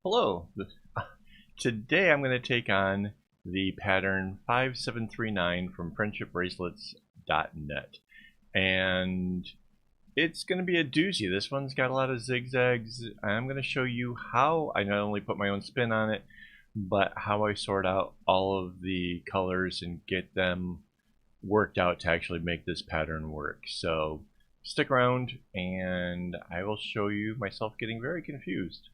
Hello. Today I'm going to take on the pattern 5739 from friendshipbracelets.net. And it's going to be a doozy. This one's got a lot of zigzags. I'm going to show you how I not only put my own spin on it, but how I sort out all of the colors and get them worked out to actually make this pattern work. So stick around and I will show you myself getting very confused.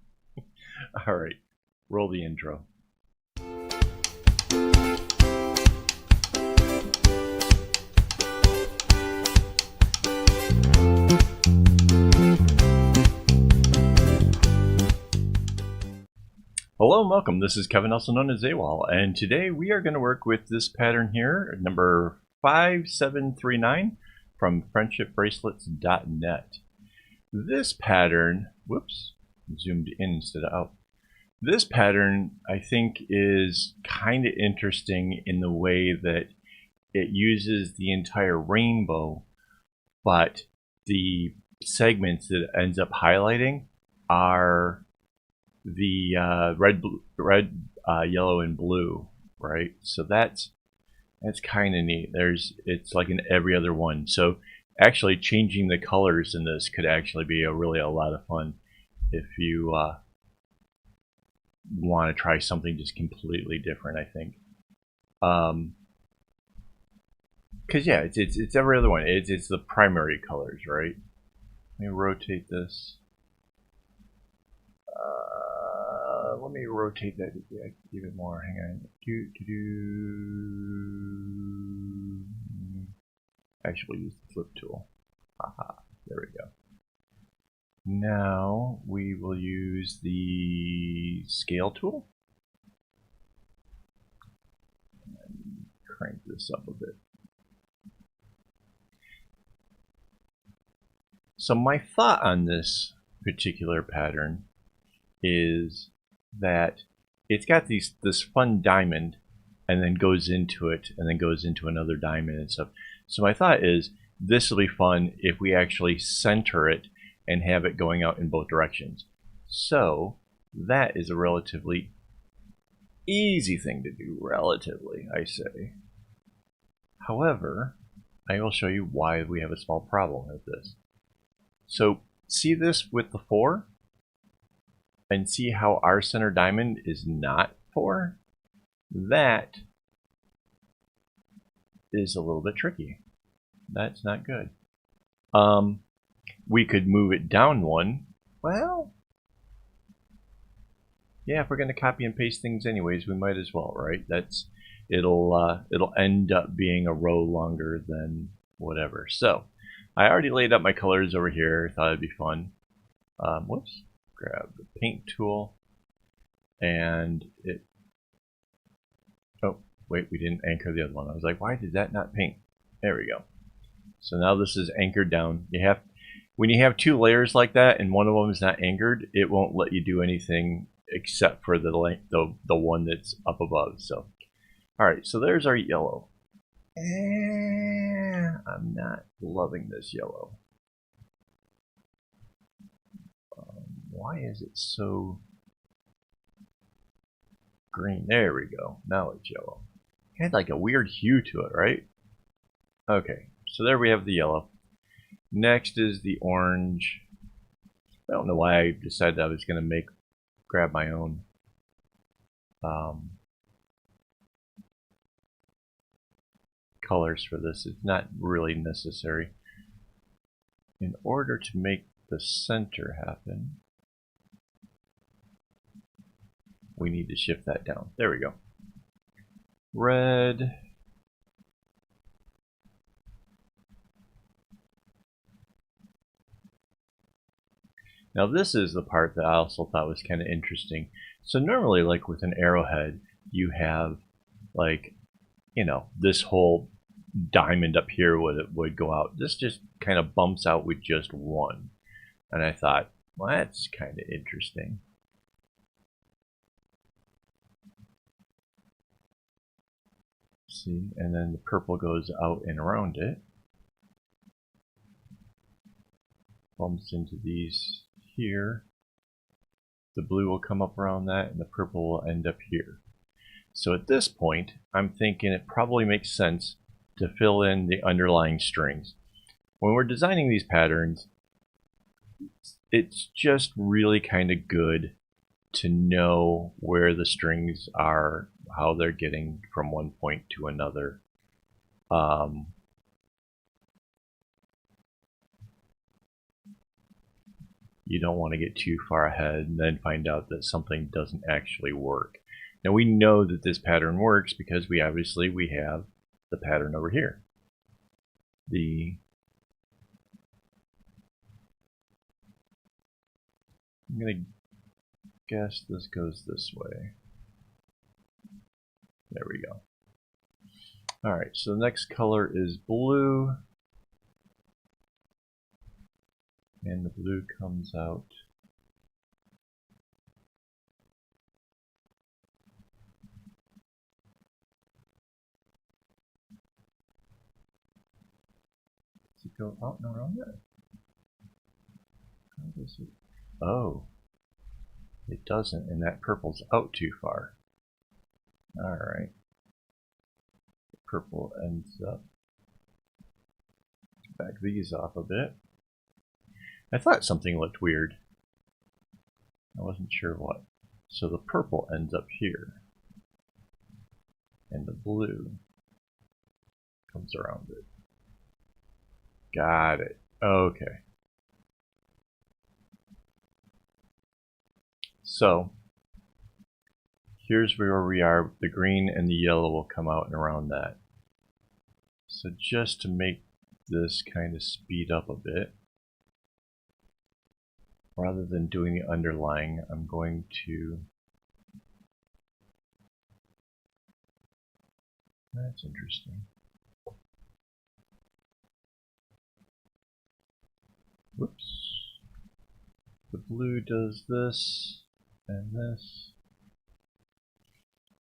Alright, roll the intro. Hello and welcome, this is Kevin, also known as AKAAWOL, and today we are going to work with this pattern here, number 5739 from friendshipbracelets.net. This pattern, whoops, zoomed in instead of out. This pattern, I think, is kind of interesting in the way that it uses the entire rainbow, but the segments that it ends up highlighting are the red, yellow, and blue, right? So that's kind of neat. It's like in every other one. So actually changing the colors in this could actually be really a lot of fun if you want to try something just completely different, I think. Because yeah, it's every other one. It's the primary colors, right? Let me rotate this. Let me rotate that even more. Hang on. Actually, we'll use the flip tool. Aha, there we go. Now we will use the scale tool and crank this up a bit. So my thought on this particular pattern is that it's got this fun diamond and then goes into it and then goes into another diamond and stuff. So my thought is this will be fun if we actually center it and have it going out in both directions. So that is a relatively easy thing to do, relatively, I say. However, I will show you why we have a small problem with this. So see this with the 4? And see how our center diamond is not 4? That is a little bit tricky. That's not good. We could move it down 1. Well, yeah, if we're going to copy and paste things anyways, we might as well, right? It'll end up being a row longer than whatever. So I already laid out my colors over here. Thought it'd be fun. Whoops. Grab the paint tool and oh wait, we didn't anchor the other one. I was like, why did that not paint? There we go. So now this is anchored down. When you have 2 layers like that and one of them is not anchored, it won't let you do anything except for the one that's up above. So alright, so there's our yellow. I'm not loving this yellow. Why is it so green? There we go. Now it's yellow. It had like a weird hue to it, right? Okay, so there we have the yellow. Next is the orange. I don't know why I decided I was going to grab my own colors for this. It's not really necessary. In order to make the center happen, we need to shift that down. There we go. Red. Now this is the part that I also thought was kind of interesting. So normally, like with an arrowhead, you have like, this whole diamond up here would go out. This just kind of bumps out with just 1. And I thought, well, that's kind of interesting. See, and then the purple goes out and around it. Bumps into these here. The blue will come up around that, and the purple will end up here. So at this point, I'm thinking it probably makes sense to fill in the underlying strings. When we're designing these patterns, it's just really kind of good to know where the strings are, how they're getting from one point to another. You don't want to get too far ahead and then find out that something doesn't actually work. Now we know that this pattern works because we have the pattern over here. I'm going to guess this goes this way. There we go. Alright, so the next color is blue. And the blue comes out does it go out and around there? How does it? Oh, it doesn't, and that purple's out too far. Alright. The purple ends up. Back these off a bit. I thought something looked weird. I wasn't sure what. So the purple ends up here. And the blue comes around it. Got it. Okay. So here's where we are. The green and the yellow will come out and around that. So just to make this kind of speed up a bit, rather than doing the underlying, I'm going to... That's interesting. Whoops. The blue does this and this.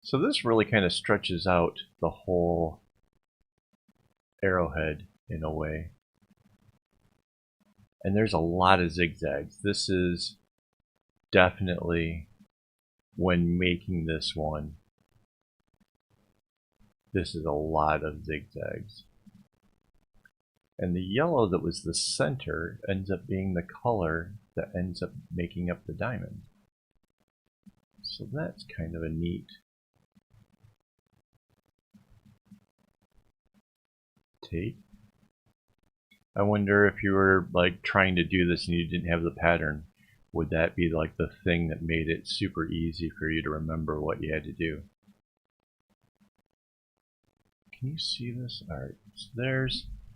So this really kind of stretches out the whole arrowhead in a way. And there's a lot of zigzags. This is definitely, when making this one, this is a lot of zigzags. And the yellow that was the center ends up being the color that ends up making up the diamond. So that's kind of a neat take. I wonder if you were like trying to do this and you didn't have the pattern, would that be like the thing that made it super easy for you to remember what you had to do? Can you see this? Alright,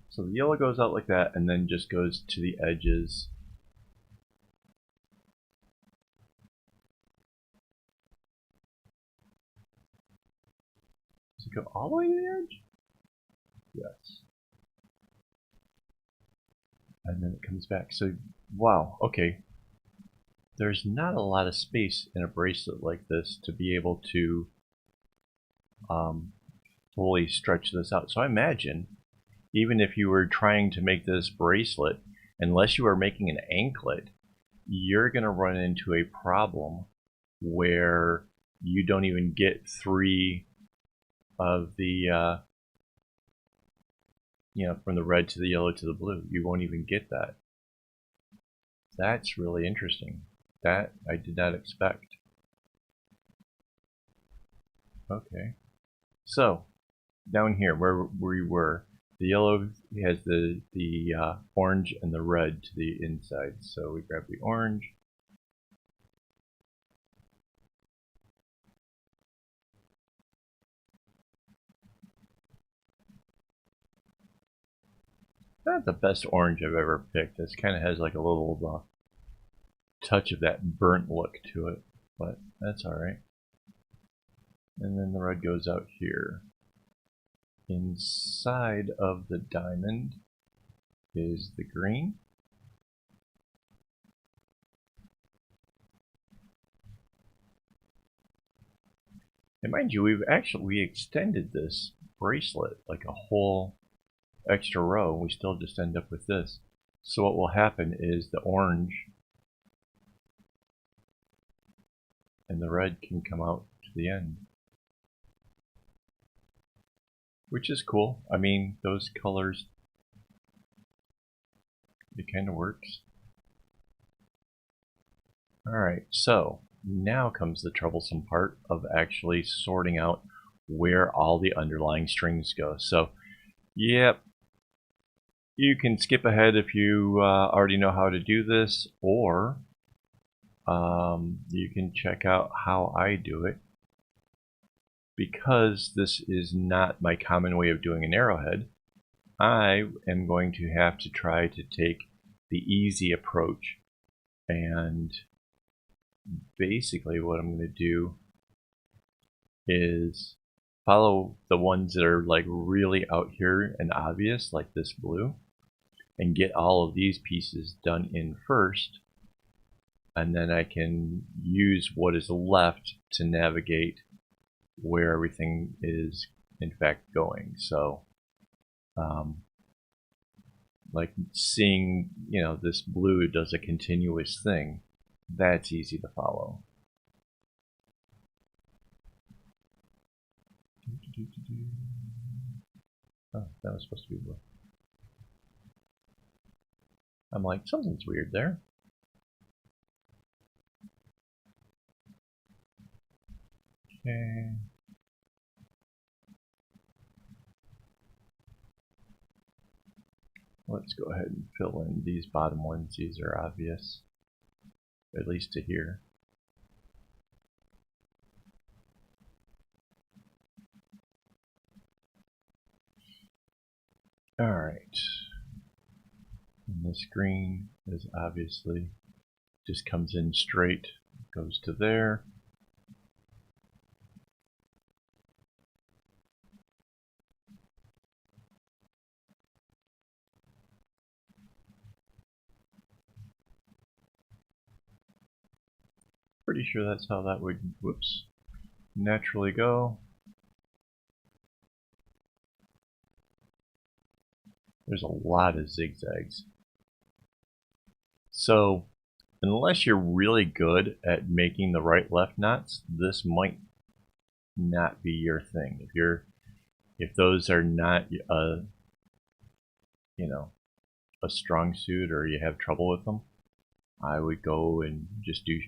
so the yellow goes out like that and then just goes to the edges. Does it go all the way to the edge? Yes. And then it comes back. So, wow, okay. There's not a lot of space in a bracelet like this to be able to fully stretch this out. So I imagine, even if you were trying to make this bracelet, unless you are making an anklet, you're going to run into a problem where you don't even get 3 of the from the red to the yellow to the blue. You won't even get that. That's really interesting. That I did not expect. Okay. So, down here where we were, the yellow has the orange and the red to the inside. So we grab the orange. Not the best orange I've ever picked. This kind of has like a little touch of that burnt look to it, but that's alright. And then the red goes out here. Inside of the diamond is the green. And mind you, we extended this bracelet like a whole extra row, and we still just end up with this. So what will happen is the orange and the red can come out to the end, which is cool. I mean, those colors, it kind of works. Alright, so now comes the troublesome part of actually sorting out where all the underlying strings go. So, yep, you can skip ahead if you already know how to do this, or you can check out how I do it. Because this is not my common way of doing an arrowhead, I am going to have to try to take the easy approach, and basically what I'm going to do is follow the ones that are like really out here and obvious, like this blue, and get all of these pieces done in first, and then I can use what is left to navigate where everything is in fact going. So like seeing, you know, this blue does a continuous thing, that's easy to follow. Oh, that was supposed to be blue. I'm like, something's weird there. Okay. Let's go ahead and fill in these bottom ones. These are obvious, at least to here. Alright. And this green is obviously just comes in straight, goes to there. Pretty sure that's how that would, whoops, naturally go. There's a lot of zigzags. So unless you're really good at making the right left knots, this might not be your thing. If those are not you know, a strong suit, or you have trouble with them, I would go and just do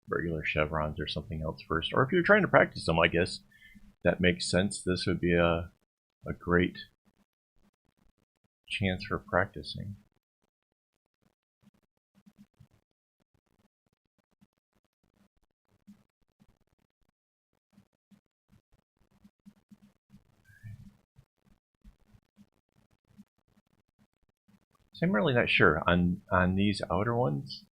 regular chevrons or something else first. Or if you're trying to practice them, I guess that makes sense. This would be a great chance for practicing. So I'm really not sure on these outer ones.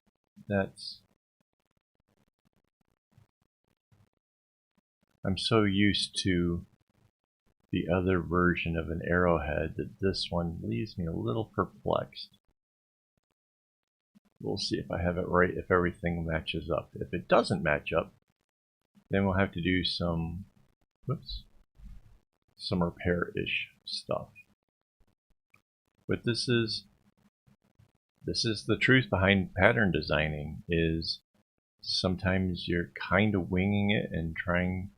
I'm so used to the other version of an arrowhead that this one leaves me a little perplexed. We'll see if I have it right, if everything matches up. If it doesn't match up, then we'll have to do some, whoops, some repair-ish stuff. But this is the truth behind pattern designing, is sometimes you're kind of winging it and trying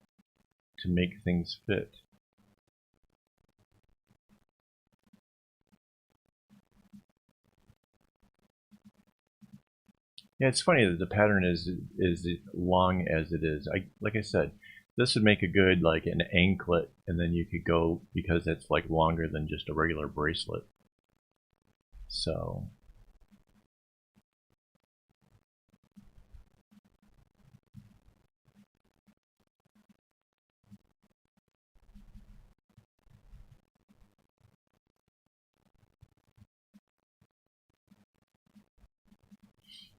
to make things fit. Yeah, it's funny that the pattern is long as it is. Like I said, this would make a good, like, an anklet, and then you could go, because it's like longer than just a regular bracelet. So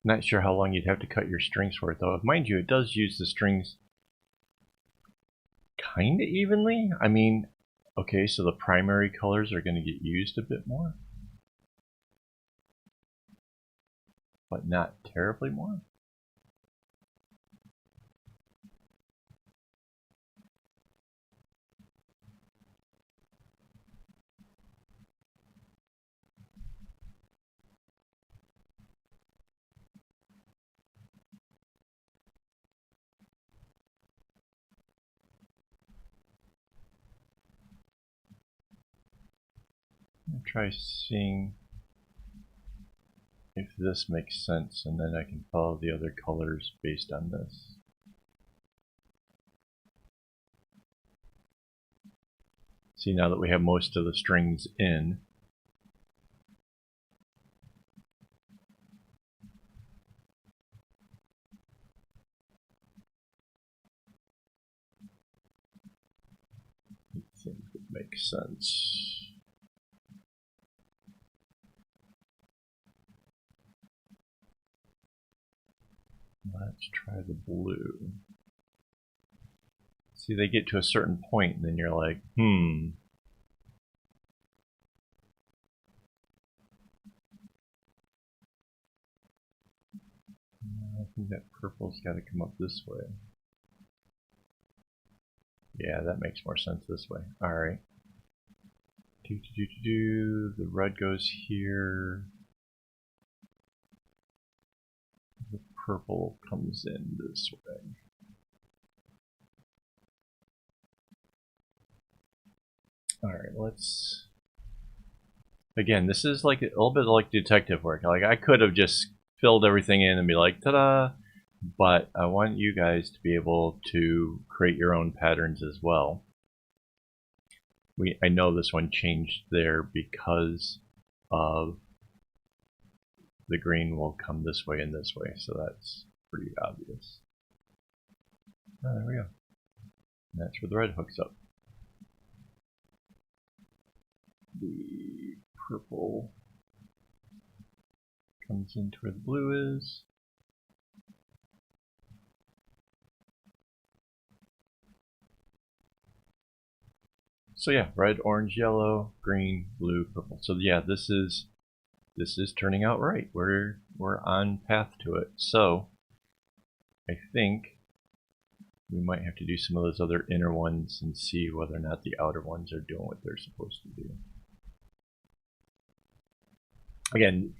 not sure how long you'd have to cut your strings for it, though. Mind you, it does use the strings kind of evenly. I mean, okay, so the primary colors are going to get used a bit more, but not terribly more. try seeing if this makes sense, and then I can follow the other colors based on this. See, now that we have most of the strings in, I think it makes sense. Let's try the blue. See, they get to a certain point, and then you're like, I think that purple's got to come up this way. Yeah, that makes more sense this way. Alright. The red goes here. The purple comes in this way. Alright, let's... Again, this is like a little bit like detective work. Like, I could have just filled everything in and be like, ta-da! But I want you guys to be able to create your own patterns as well. I know this one changed there because of the green will come this way and this way, so that's pretty obvious. Oh, there we go. And that's where the red hooks up. The purple comes into where the blue is. So yeah, red, orange, yellow, green, blue, purple. So yeah, this is turning out right. We're on path to it. So I think we might have to do some of those other inner ones and see whether or not the outer ones are doing what they're supposed to do. Again,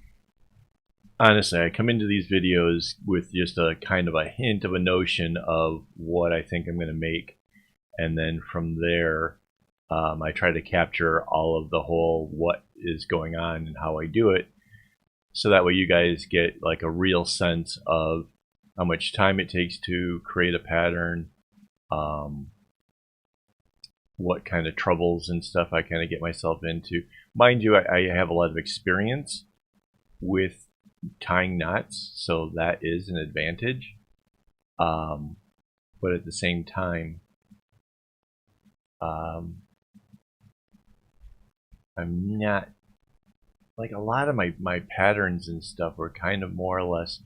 honestly, I come into these videos with just a kind of a hint of a notion of what I think I'm going to make, and then from there I try to capture all of the whole what is going on and how I do it, so that way you guys get like a real sense of how much time it takes to create a pattern, what kind of troubles and stuff I kind of get myself into. Mind you, I have a lot of experience with tying knots, so that is an advantage. But at the same time, I'm not, like, a lot of my patterns and stuff were kind of more or less,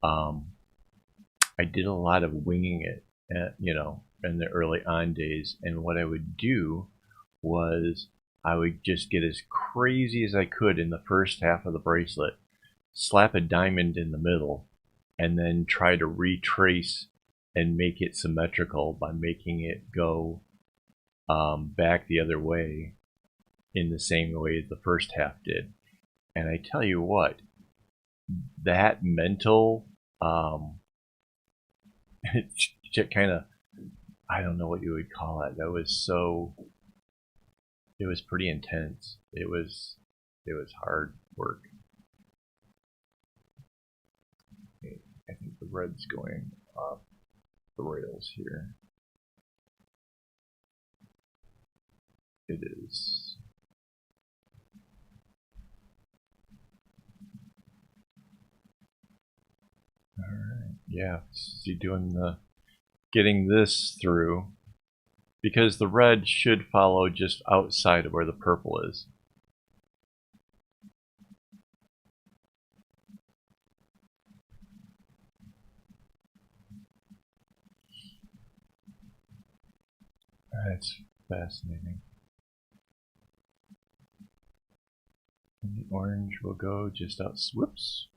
I did a lot of winging it, you know, in the early on days. And what I would do was I would just get as crazy as I could in the first half of the bracelet, slap a diamond in the middle, and then try to retrace and make it symmetrical by making it go back the other way in the same way the first half did. And I tell you what, that mental kind of, I don't know what you would call it. That was so, it was pretty intense. It was hard work. Okay, I think the red's going off the rails here. It is. Alright, yeah, see, doing the, getting this through, because the red should follow just outside of where the purple is. That's fascinating. And the orange will go just out, whoops,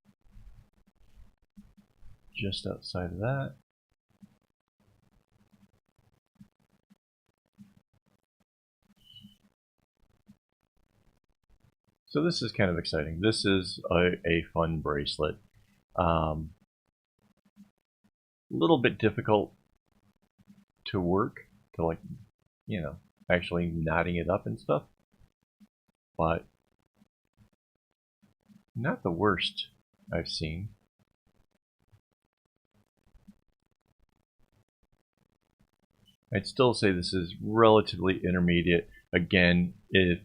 just outside of that. So this is kind of exciting. This is a fun bracelet. Little bit difficult to work, to, like, you know, actually knotting it up and stuff. But Not the worst I've seen. I'd still say this is relatively intermediate. Again, if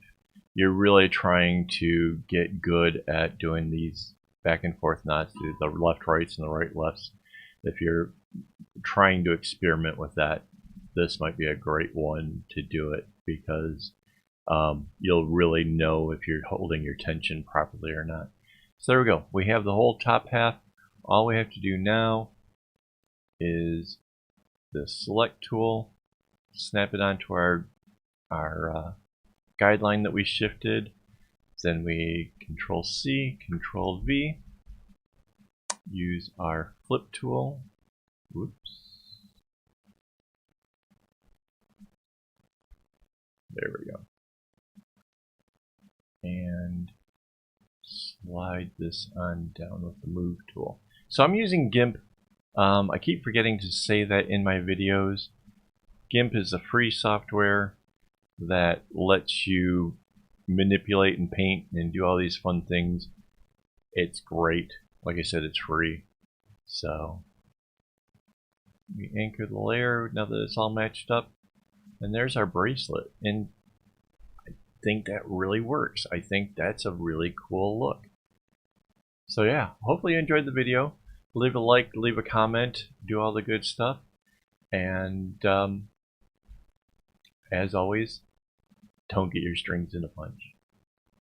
you're really trying to get good at doing these back and forth knots, the left rights and the right lefts, if you're trying to experiment with that, this might be a great one to do it, because you'll really know if you're holding your tension properly or not. So there we go. We have the whole top half. All we have to do now is the select tool, snap it onto our guideline that we shifted. Then we Control C, Control V, use our flip tool. Whoops. There we go. And slide this on down with the move tool. So I'm using GIMP. I keep forgetting to say that in my videos. GIMP is a free software that lets you manipulate and paint and do all these fun things. It's great. Like I said, it's free. So we anchor the layer now that it's all matched up, and there's our bracelet. And I think that really works. I think that's a really cool look. So yeah, hopefully you enjoyed the video. Leave a like, leave a comment, do all the good stuff. And as always, don't get your strings in a bunch.